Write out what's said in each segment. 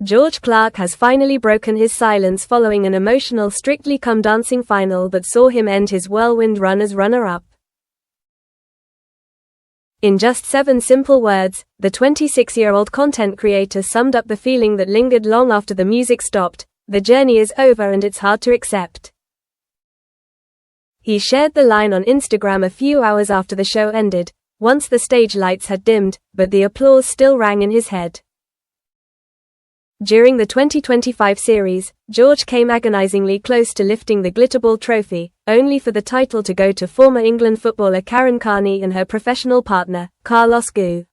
George Clark has finally broken his silence following an emotional Strictly Come Dancing final that saw him end his whirlwind run as runner-up. In just 7 simple words, the 26-year-old content creator summed up the feeling that lingered long after the music stopped: "The journey is over and it's hard to accept." He shared the line on Instagram a few hours after the show ended, once the stage lights had dimmed, but the applause still rang in his head. During the 2025 series, George came agonizingly close to lifting the Glitterball trophy, only for the title to go to former England footballer Karen Carney and her professional partner, Carlos Ghou.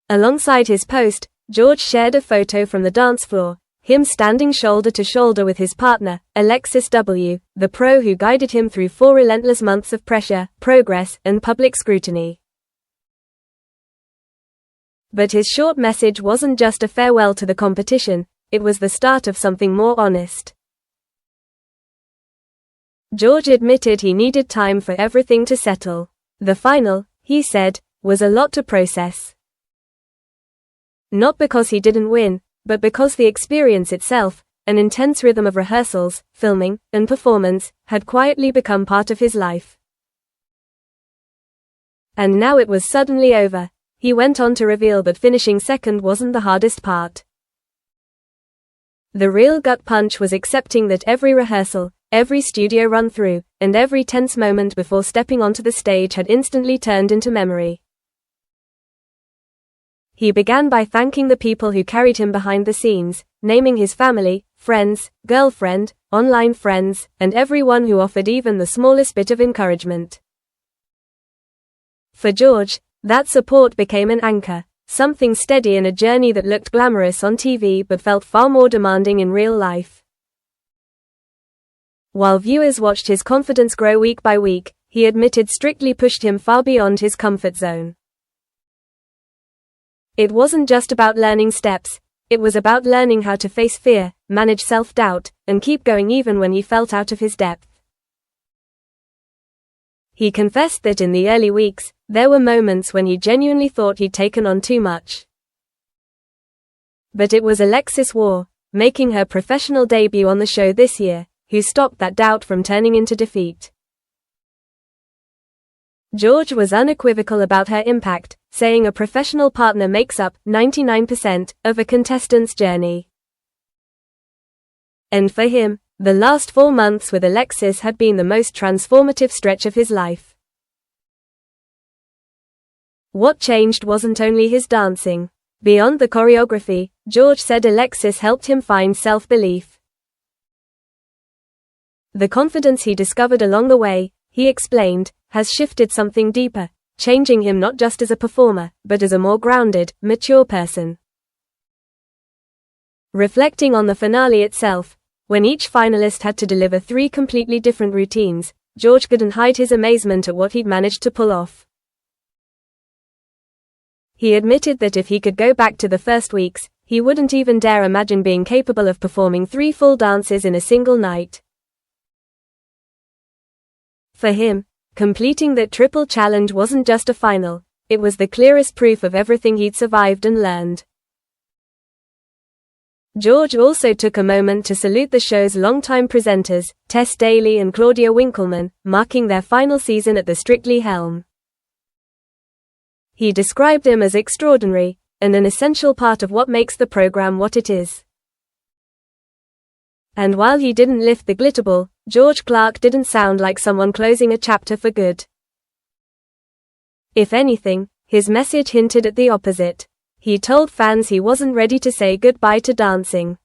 Alongside his post, George shared a photo from the dance floor, him standing shoulder to shoulder with his partner, Alexis W, the pro who guided him through 4 relentless months of pressure, progress, and public scrutiny. But his short message wasn't just a farewell to the competition, it was the start of something more honest. George admitted he needed time for everything to settle. The final, he said, was a lot to process. Not because he didn't win, but because the experience itself, an intense rhythm of rehearsals, filming, and performance, had quietly become part of his life. And now it was suddenly over. He went on to reveal that finishing second wasn't the hardest part. The real gut punch was accepting that every rehearsal, every studio run-through, and every tense moment before stepping onto the stage had instantly turned into memory. He began by thanking the people who carried him behind the scenes, naming his family, friends, girlfriend, online friends, and everyone who offered even the smallest bit of encouragement. For George, that support became an anchor, something steady in a journey that looked glamorous on TV but felt far more demanding in real life. While viewers watched his confidence grow week by week, he admitted Strictly pushed him far beyond his comfort zone. It wasn't just about learning steps, it was about learning how to face fear, manage self-doubt, and keep going even when he felt out of his depth. He confessed that in the early weeks, there were moments when he genuinely thought he'd taken on too much. But it was Alexis W, making her professional debut on the show this year, who stopped that doubt from turning into defeat. George was unequivocal about her impact, saying a professional partner makes up 99% of a contestant's journey. And for him, the last 4 months with Alexis had been the most transformative stretch of his life. What changed wasn't only his dancing. Beyond the choreography, George said Alexis helped him find self-belief. The confidence he discovered along the way, he explained, has shifted something deeper, changing him not just as a performer, but as a more grounded, mature person. Reflecting on the finale itself, when each finalist had to deliver 3 completely different routines, George couldn't hide his amazement at what he'd managed to pull off. He admitted that if he could go back to the first weeks, he wouldn't even dare imagine being capable of performing 3 full dances in a single night. For him, completing that triple challenge wasn't just a final, it was the clearest proof of everything he'd survived and learned. George also took a moment to salute the show's longtime presenters, Tess Daly and Claudia Winkleman, marking their final season at the Strictly helm. He described them as extraordinary, and an essential part of what makes the program what it is. And while he didn't lift the Glitterball, George Clark didn't sound like someone closing a chapter for good. If anything, his message hinted at the opposite. He told fans he wasn't ready to say goodbye to dancing.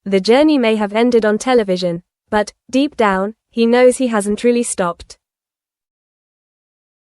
The journey may have ended on television, but, deep down, he knows he hasn't truly stopped.